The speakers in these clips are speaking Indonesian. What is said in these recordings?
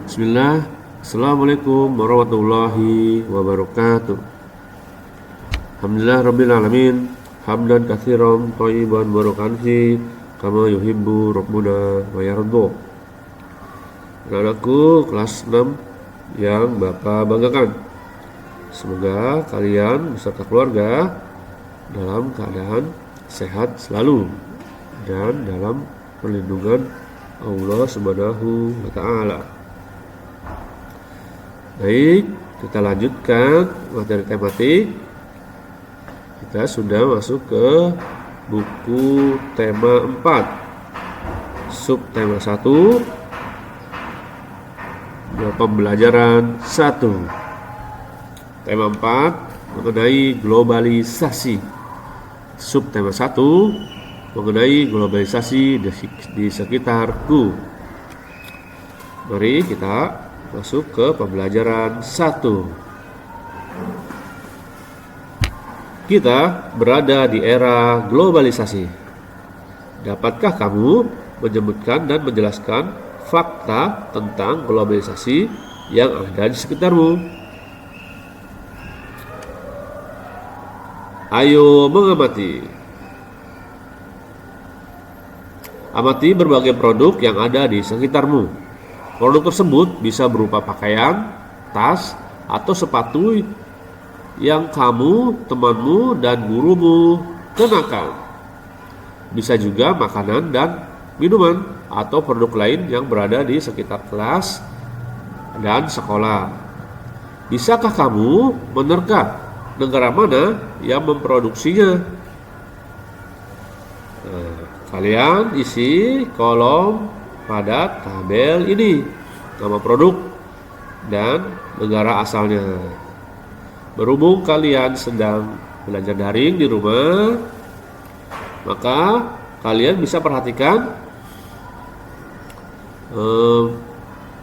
Bismillah. Assalamualaikum warahmatullahi wabarakatuh. Alhamdulillah rabbil alamin. Hamdan katsiran thayyiban barakan fi kama yuhibbu rabbuna wa yarda. Anak-anakku kelas 6 yang Bapak banggakan. Semoga kalian beserta keluarga dalam keadaan sehat selalu dan dalam perlindungan Allah Subhanahu wa taala. Baik, kita lanjutkan materi tematik. Kita sudah masuk ke buku tema 4. Subtema 1, pembelajaran 1. Tema 4 mengenai globalisasi. Subtema 1 mengenai globalisasi di sekitarku. Mari kita masuk ke pembelajaran 1. Kita berada di era globalisasi. Dapatkah kamu menyebutkan dan menjelaskan fakta tentang globalisasi yang ada di sekitarmu? Ayo mengamati. Amati berbagai produk yang ada di sekitarmu. Produk tersebut bisa berupa pakaian, tas, atau sepatu yang kamu, temanmu, dan gurumu kenakan. Bisa juga makanan dan minuman atau produk lain yang berada di sekitar kelas dan sekolah. Bisakah kamu menerka negara mana yang memproduksinya? Kalian isi kolom pada tabel ini, nama produk dan negara asalnya. Berhubung kalian sedang belajar daring di rumah, maka kalian bisa perhatikan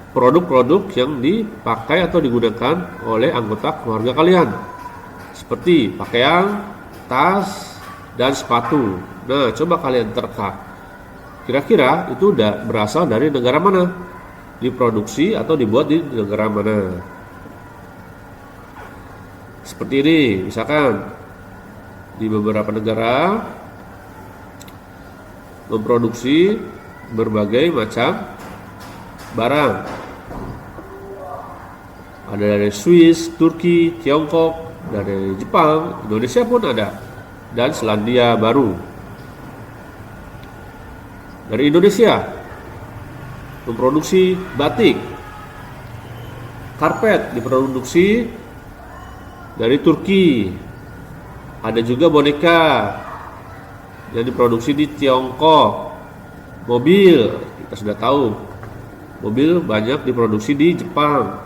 produk-produk yang dipakai atau digunakan oleh anggota keluarga kalian, seperti pakaian, tas, dan sepatu. Nah, coba kalian terka. Kira-kira itu udah berasal dari negara mana? Diproduksi atau dibuat di negara mana? Seperti ini, misalkan di beberapa negara memproduksi berbagai macam barang. Ada dari Swiss, Turki, Tiongkok, dari Jepang, Indonesia pun ada, dan Selandia Baru. Dari Indonesia memproduksi batik, karpet diproduksi dari Turki, ada juga boneka yang diproduksi di Tiongkok, mobil kita sudah tahu, mobil banyak diproduksi di Jepang,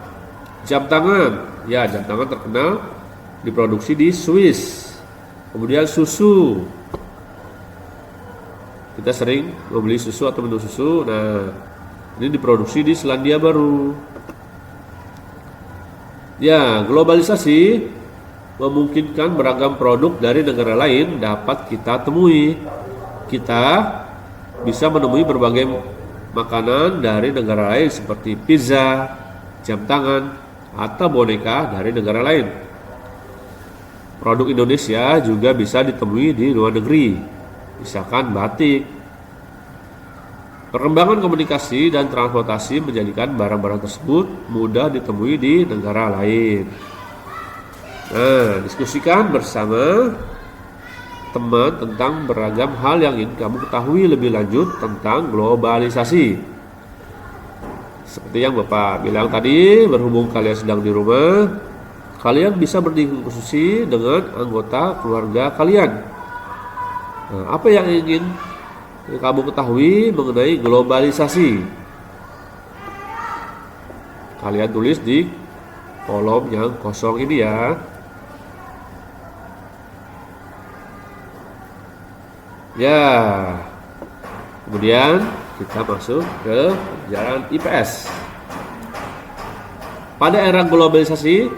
jam tangan, ya jam tangan terkenal diproduksi di Swiss, kemudian susu. Kita sering membeli susu atau minum susu. Nah, ini diproduksi di Selandia Baru. Ya, globalisasi memungkinkan beragam produk dari negara lain dapat kita temui. Kita bisa menemui berbagai makanan dari negara lain seperti pizza, jam tangan, atau boneka dari negara lain. Produk Indonesia juga bisa ditemui di luar negeri, misalkan batik. Perkembangan komunikasi dan transportasi menjadikan barang-barang tersebut mudah ditemui di negara lain. Nah, diskusikan bersama teman tentang beragam hal yang ingin kamu ketahui lebih lanjut tentang globalisasi. Seperti yang Bapak bilang tadi, berhubung kalian sedang di rumah, kalian bisa berdiskusi dengan anggota keluarga kalian. Nah, apa yang ingin kamu ketahui mengenai globalisasi? Kalian tulis di kolom yang kosong ini ya. Ya. Kemudian kita masuk ke pelajaran IPS. Pada era globalisasi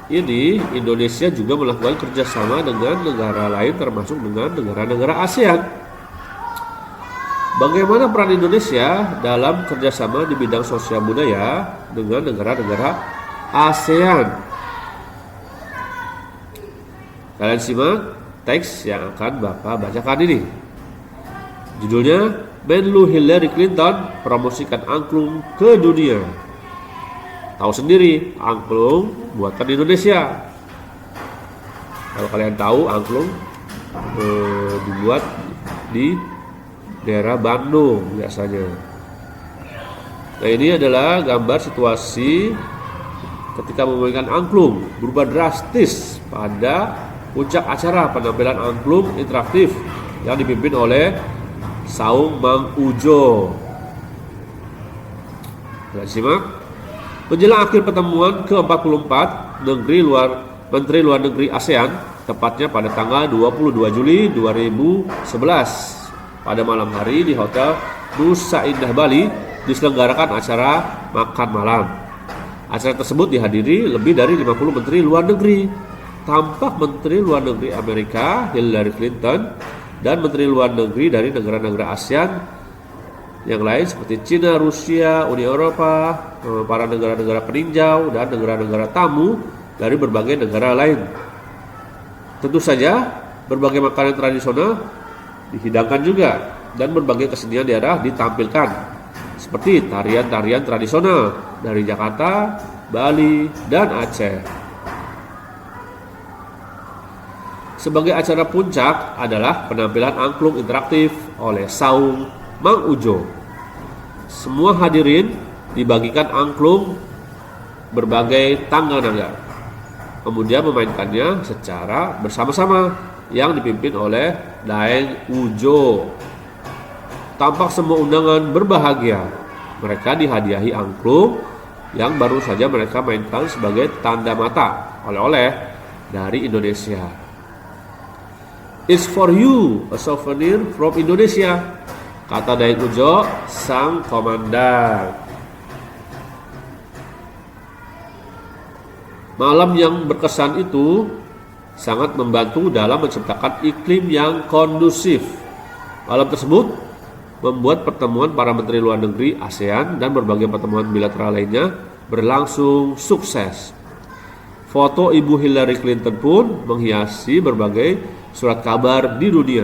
ini, Indonesia juga melakukan kerjasama dengan negara lain termasuk dengan negara-negara ASEAN. Bagaimana peran Indonesia dalam kerjasama di bidang sosial budaya dengan negara-negara ASEAN? Kalian simak teks yang akan Bapak bacakan ini. Judulnya, Menlu Hillary Clinton promosikan angklung ke dunia. Tahu sendiri, angklung buatan Indonesia. Kalau kalian tahu, angklung dibuat di daerah Bandung biasanya. Nah, ini adalah gambar situasi ketika memainkan angklung berubah drastis pada puncak acara penampilan angklung interaktif yang dipimpin oleh Saung Mang Ujo. Kita simak. Menjelang akhir pertemuan ke-44 Menteri Luar Negeri ASEAN, tepatnya pada tanggal 22 Juli 2011. Pada malam hari di Hotel Nusa Indah Bali diselenggarakan acara makan malam. Acara tersebut dihadiri lebih dari 50 menteri luar negeri. Tampak Menteri Luar Negeri Amerika Hillary Clinton dan Menteri Luar Negeri dari negara-negara ASEAN yang lain seperti Cina, Rusia, Uni Eropa, para negara-negara peninjau dan negara-negara tamu dari berbagai negara lain. Tentu saja berbagai makanan tradisional dihidangkan juga dan berbagai kesenian daerah ditampilkan seperti tarian-tarian tradisional dari Jakarta, Bali, dan Aceh. Sebagai acara puncak adalah penampilan angklung interaktif oleh Saung Mang Ujo. Semua hadirin dibagikan angklung berbagai tangga-tangga, kemudian memainkannya secara bersama-sama yang dipimpin oleh Daeng Ujo. Tampak semua undangan berbahagia. Mereka dihadiahi angklung yang baru saja mereka mainkan sebagai tanda mata oleh-oleh dari Indonesia. It's for you, a souvenir from Indonesia, kata Daeng Ujo, sang komandan. Malam yang berkesan itu sangat membantu dalam menciptakan iklim yang kondusif. Malam tersebut membuat pertemuan para menteri luar negeri ASEAN dan berbagai pertemuan bilateral lainnya berlangsung sukses. Foto Ibu Hillary Clinton pun menghiasi berbagai surat kabar di dunia.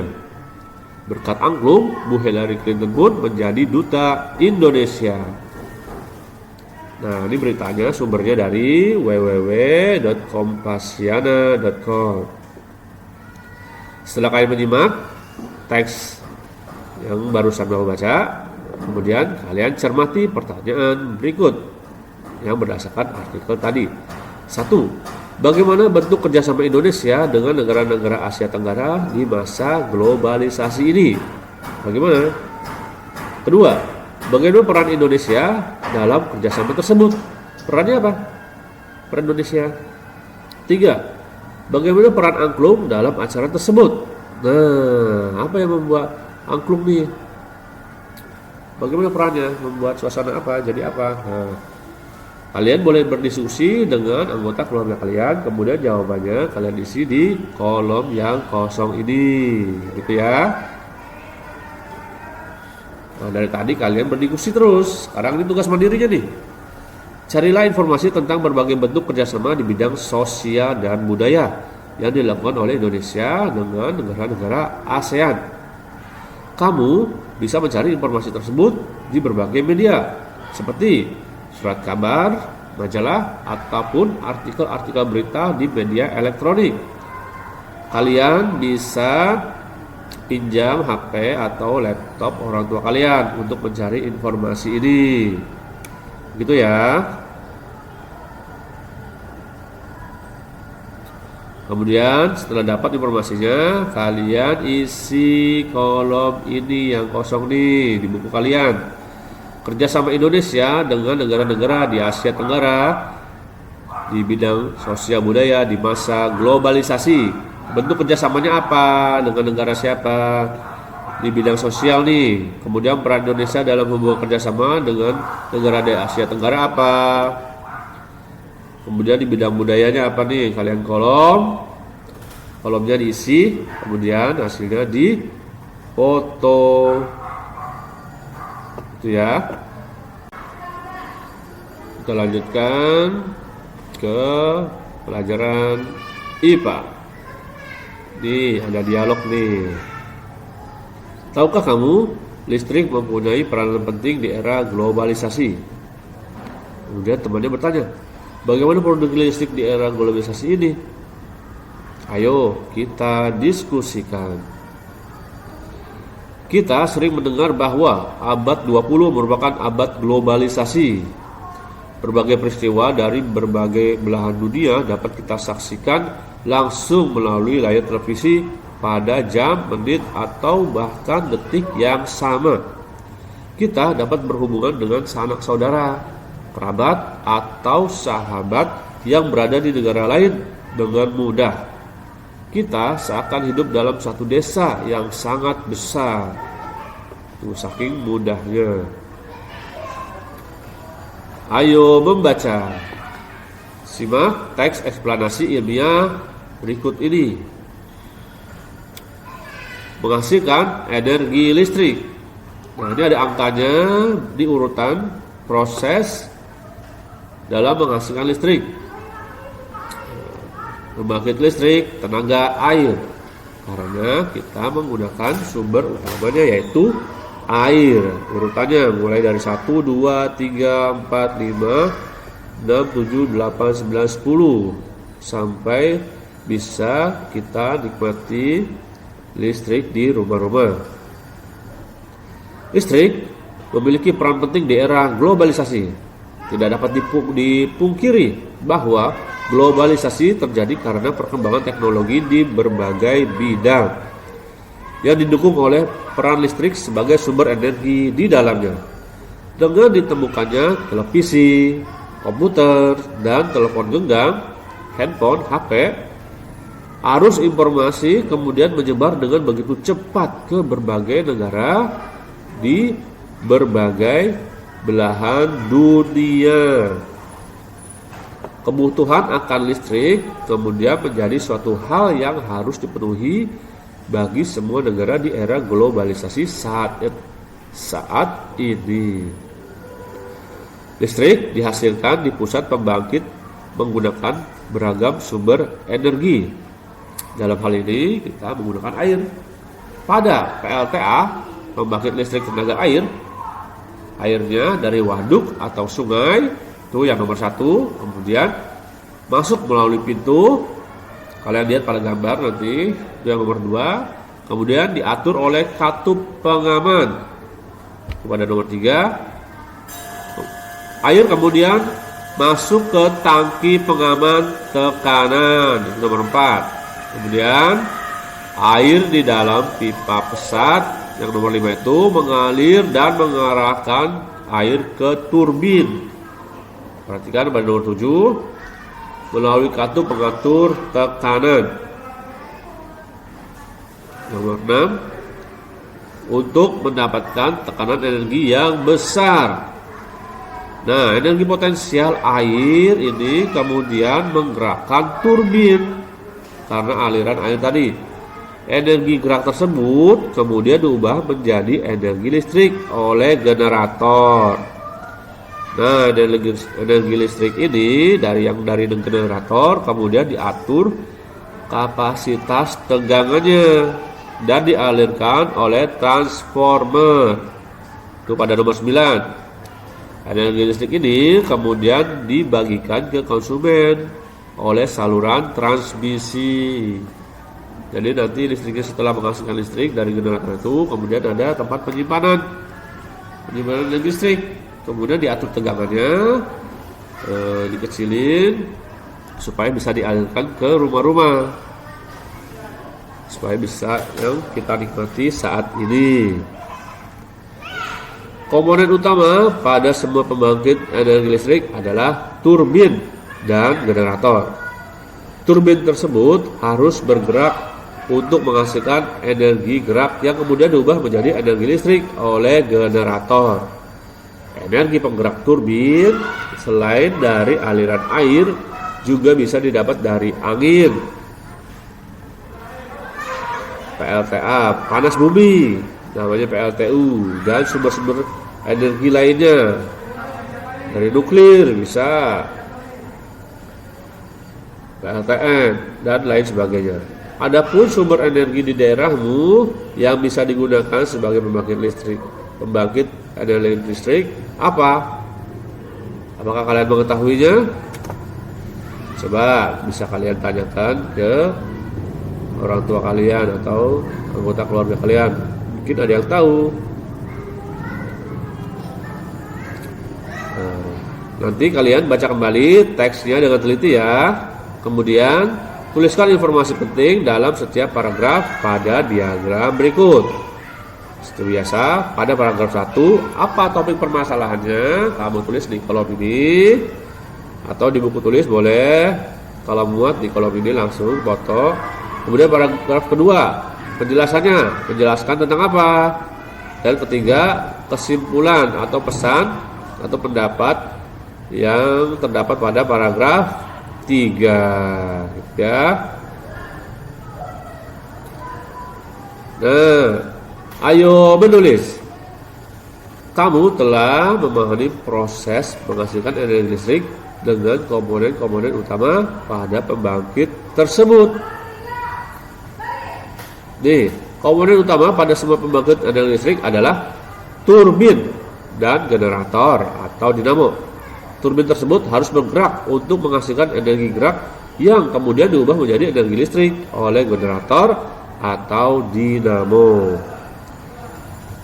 Berkat angklung, Bu Hillary Clinton pun menjadi duta Indonesia. Nah, ini beritanya sumbernya dari www.kompasiana.com. Setelah kalian menyimak teks yang barusan Bapak baca, kemudian kalian cermati pertanyaan berikut yang berdasarkan artikel tadi. 1. Bagaimana bentuk kerjasama Indonesia dengan negara-negara Asia Tenggara di masa globalisasi ini? Bagaimana? Kedua, bagaimana peran Indonesia dalam kerjasama tersebut? Perannya apa? Peran Indonesia. 3. Bagaimana peran angklung dalam acara tersebut? Nah, apa yang membuat angklung nih? Bagaimana perannya? Membuat suasana apa? Jadi apa? Nah, kalian boleh berdiskusi dengan anggota keluarga kalian, kemudian jawabannya kalian isi di kolom yang kosong ini, gitu ya. Nah, dari tadi kalian berdiskusi terus. Sekarang ini tugas mandirinya nih. Carilah informasi tentang berbagai bentuk kerjasama di bidang sosial dan budaya yang dilakukan oleh Indonesia dengan negara-negara ASEAN. Kamu bisa mencari informasi tersebut di berbagai media, seperti surat kabar, majalah, ataupun artikel-artikel berita di media elektronik. Kalian bisa pinjam HP atau laptop orang tua kalian untuk mencari informasi ini. Gitu ya. Kemudian setelah dapat informasinya, kalian isi kolom ini yang kosong nih di buku kalian. Kerjasama Indonesia dengan negara-negara di Asia Tenggara di bidang sosial budaya di masa globalisasi. Bentuk kerjasamanya apa? Dengan negara siapa? Di bidang sosial nih. Kemudian peran Indonesia dalam hubungan kerjasama dengan negara di Asia Tenggara apa? Kemudian di bidang budayanya apa nih? Kalian kolomnya diisi, kemudian hasilnya di foto. Itu ya. Kita lanjutkan ke pelajaran IPA. Nih, ada dialog nih. Tahukah kamu, listrik mempunyai peranan penting di era globalisasi? Kemudian temannya bertanya, bagaimana produksi listrik di era globalisasi ini? Ayo kita diskusikan. Kita sering mendengar bahwa abad 20 merupakan abad globalisasi. Berbagai peristiwa dari berbagai belahan dunia dapat kita saksikan langsung melalui layar televisi pada jam, menit, atau bahkan detik yang sama. Kita dapat berhubungan dengan sanak saudara, kerabat, atau sahabat yang berada di negara lain dengan mudah. Kita seakan hidup dalam satu desa yang sangat besar. Itu saking mudahnya. Ayo membaca. Simak teks eksplanasi ilmiah berikut ini. Menghasilkan energi listrik. Nah, ini ada angkanya di urutan proses dalam menghasilkan listrik. Pembangkit listrik tenaga air. Karena kita menggunakan sumber utamanya yaitu air. Urutannya mulai dari 1, 2, 3, 4, 5, 6, 7, 8, 9, 10 sampai bisa kita nikmati listrik di rumah-rumah. Listrik memiliki peran penting di era globalisasi. Tidak dapat dipungkiri bahwa globalisasi terjadi karena perkembangan teknologi di berbagai bidang yang didukung oleh peran listrik sebagai sumber energi di dalamnya. Dengan ditemukannya televisi, komputer, dan telepon genggam, handphone, HP, arus informasi kemudian menyebar dengan begitu cepat ke berbagai negara di berbagai belahan dunia. Kebutuhan akan listrik kemudian menjadi suatu hal yang harus dipenuhi bagi semua negara di era globalisasi saat ini. Listrik dihasilkan di pusat pembangkit menggunakan beragam sumber energi. Dalam hal ini kita menggunakan air. Pada PLTA, pembangkit listrik tenaga air, airnya dari waduk atau sungai, itu yang nomor 1, kemudian masuk melalui pintu. Kalian lihat pada gambar nanti, itu yang nomor 2. Kemudian diatur oleh katup pengaman. Pada nomor 3, air kemudian masuk ke tangki pengaman tekanan. Itu nomor 4. Kemudian air di dalam pipa pesat yang nomor 5 itu mengalir dan mengarahkan air ke turbin. Perhatikan pada nomor 7, melalui katup pengatur tekanan. Nomor 6, untuk mendapatkan tekanan energi yang besar. Nah, energi potensial air ini kemudian menggerakkan turbin karena aliran air tadi. Energi gerak tersebut kemudian diubah menjadi energi listrik oleh generator. Nah, energi listrik ini dari generator kemudian diatur kapasitas tegangannya dan dialirkan oleh transformer. Itu pada nomor 9. Energi listrik ini kemudian dibagikan ke konsumen oleh saluran transmisi. Jadi nanti listriknya setelah menghasilkan listrik dari generator itu kemudian ada tempat penyimpanan energi listrik. Kemudian diatur tegangannya, dikecilin supaya bisa dialirkan ke rumah-rumah, supaya bisa yang kita nikmati saat ini. Komponen utama pada semua pembangkit energi listrik adalah turbin dan generator. Turbin tersebut harus bergerak untuk menghasilkan energi gerak yang kemudian diubah menjadi energi listrik oleh generator. Energi penggerak turbin selain dari aliran air juga bisa didapat dari angin, PLTA, panas bumi, namanya PLTU, dan sumber-sumber energi lainnya dari nuklir bisa, PLTN dan lain sebagainya. Adapun sumber energi di daerahmu yang bisa digunakan sebagai pembangkit energi listrik apa? Apakah kalian mengetahuinya? Coba bisa kalian tanyakan ke orang tua kalian atau anggota keluarga kalian. Mungkin ada yang tahu. Nanti kalian baca kembali teksnya dengan teliti ya. Kemudian tuliskan informasi penting dalam setiap paragraf pada diagram berikut. Seperti biasa, pada paragraf 1, apa topik permasalahannya? Kamu tulis di kolom ini atau di buku tulis boleh. Kalau muat di kolom ini langsung foto. Kemudian paragraf kedua, penjelasannya, menjelaskan tentang apa? Dan ketiga, kesimpulan atau pesan atau pendapat yang terdapat pada paragraf 3 ya. Nah, ayo menulis. Kamu telah memahami proses menghasilkan energi listrik dengan komponen-komponen utama pada pembangkit tersebut. Nih, komponen utama pada semua pembangkit energi listrik adalah turbin dan generator atau dinamo. Turbin tersebut harus bergerak untuk menghasilkan energi gerak yang kemudian diubah menjadi energi listrik oleh generator atau dinamo.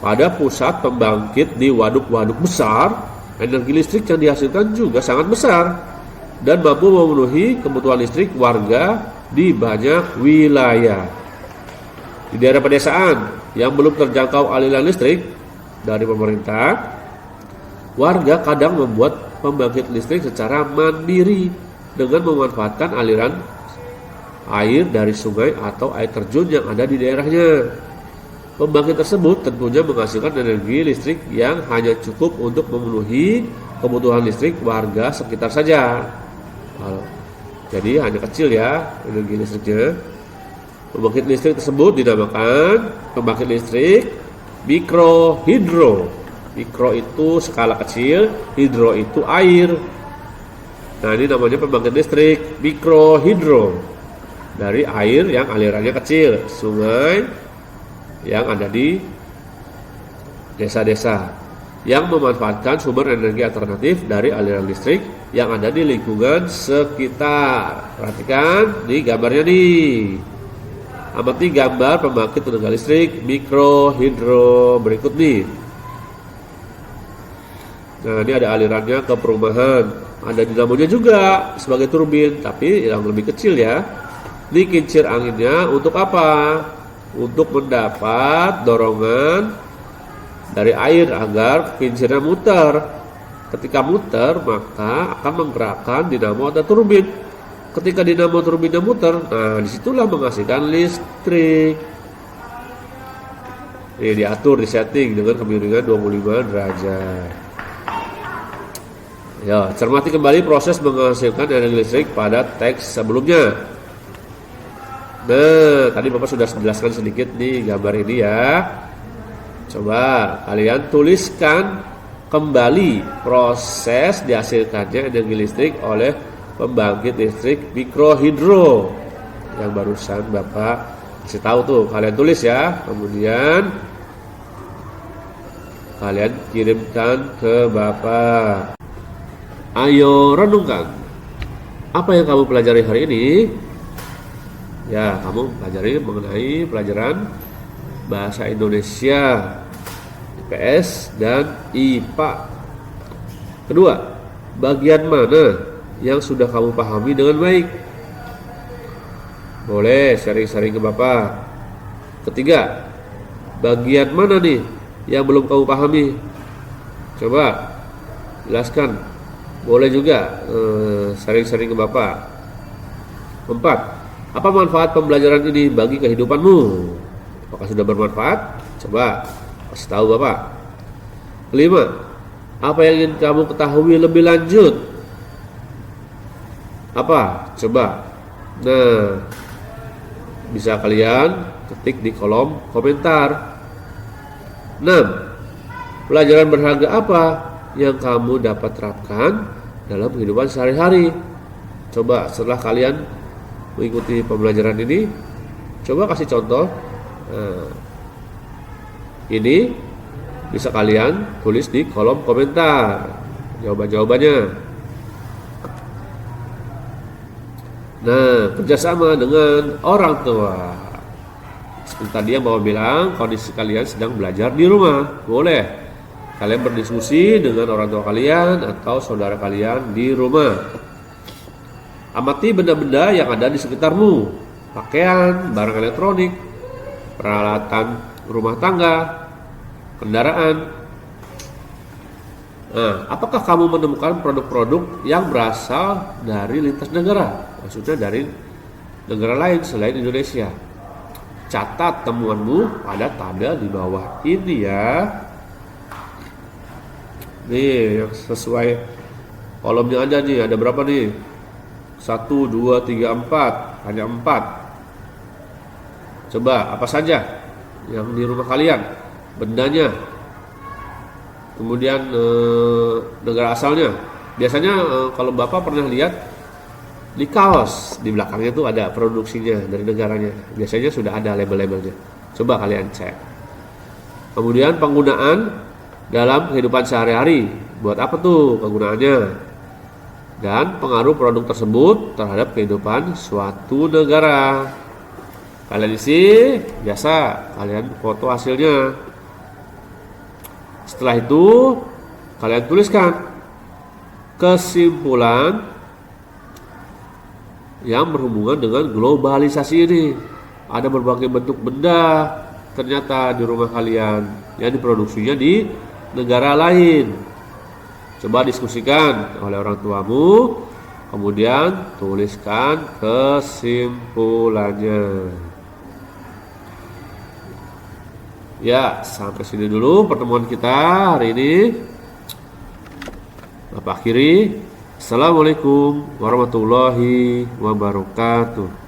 Pada pusat pembangkit di waduk-waduk besar, energi listrik yang dihasilkan juga sangat besar dan mampu memenuhi kebutuhan listrik warga di banyak wilayah. Di daerah pedesaan yang belum terjangkau aliran listrik dari pemerintah, warga kadang membuat pembangkit listrik secara mandiri dengan memanfaatkan aliran air dari sungai atau air terjun yang ada di daerahnya. Pembangkit tersebut tentunya menghasilkan energi listrik yang hanya cukup untuk memenuhi kebutuhan listrik warga sekitar saja. Jadi hanya kecil ya energi listriknya. Pembangkit listrik tersebut dinamakan pembangkit listrik mikrohidro. Mikro itu skala kecil, hidro itu air. Nah, ini namanya pembangkit listrik mikrohidro. Dari air yang alirannya kecil, sungai yang ada di desa-desa yang memanfaatkan sumber energi alternatif dari aliran listrik yang ada di lingkungan sekitar. Perhatikan di gambarnya nih. Amati gambar pembangkit tenaga listrik mikrohidro berikut nih. Nah, ini ada alirannya ke perumahan. Ada dinamonya juga sebagai turbin, tapi yang lebih kecil ya. Ini kincir anginnya untuk apa? Untuk mendapat dorongan dari air agar kincirnya muter. Ketika muter, maka akan menggerakkan dinamo atau turbin. Ketika dinamo turbinnya muter, nah disitulah menghasilkan listrik. Ini diatur, disetting dengan kemiringan 25 derajat. Ya, cermati kembali proses menghasilkan energi listrik pada teks sebelumnya. Nah, tadi Bapak sudah menjelaskan sedikit nih gambar ini ya. Coba kalian tuliskan kembali proses dihasilkannya energi listrik oleh pembangkit listrik mikrohidro yang barusan Bapak kasih tahu tuh. Kalian tulis ya, kemudian kalian kirimkan ke Bapak. Ayo renungkan, apa yang kamu pelajari hari ini? Ya, kamu pelajari mengenai pelajaran Bahasa Indonesia, IPS, dan IPA. Kedua, bagian mana yang sudah kamu pahami dengan baik? Boleh sharing-sharing ke Bapak. Ketiga, bagian mana nih yang belum kamu pahami? Coba jelaskan. Boleh juga sharing-sharing ke Bapak. 4. Apa manfaat pembelajaran ini bagi kehidupanmu? Apakah sudah bermanfaat? Coba kasih tahu Bapak. 5. Apa yang ingin kamu ketahui lebih lanjut? Apa? Coba. Nah, bisa kalian ketik di kolom komentar. 6. Pelajaran berharga apa yang kamu dapat terapkan dalam kehidupan sehari-hari? Coba setelah kalian mengikuti pembelajaran ini, coba kasih contoh. Nah, ini bisa kalian tulis di kolom komentar jawaban-jawabannya. Nah, kerjasama dengan orang tua. Seperti tadi yang Bapak bilang, kondisi kalian sedang belajar di rumah, boleh kalian berdiskusi dengan orang tua kalian atau saudara kalian di rumah. Amati benda-benda yang ada di sekitarmu, pakaian, barang elektronik, peralatan rumah tangga, kendaraan. Nah, apakah kamu menemukan produk-produk yang berasal dari lintas negara? Maksudnya dari negara lain selain Indonesia. Catat temuanmu pada tanda di bawah ini ya. Nih yang sesuai kolomnya aja nih, ada berapa nih? 1, 2, 3, 4. Hanya 4. Coba apa saja yang di rumah kalian, bendanya, kemudian negara asalnya. Biasanya kalau Bapak pernah lihat di kaos, di belakangnya tuh ada produksinya dari negaranya. Biasanya sudah ada label-labelnya. Coba kalian cek. Kemudian penggunaan dalam kehidupan sehari-hari, buat apa tuh kegunaannya, dan pengaruh produk tersebut terhadap kehidupan suatu negara. Kalian isi, biasa kalian foto hasilnya. Setelah itu kalian tuliskan kesimpulan yang berhubungan dengan globalisasi ini. Ada berbagai bentuk benda ternyata di rumah kalian yang diproduksinya di negara lain. Coba diskusikan oleh orang tuamu, kemudian tuliskan kesimpulannya. Ya, sampai sini dulu pertemuan kita hari ini. Bapak akhiri. Assalamualaikum warahmatullahi wabarakatuh.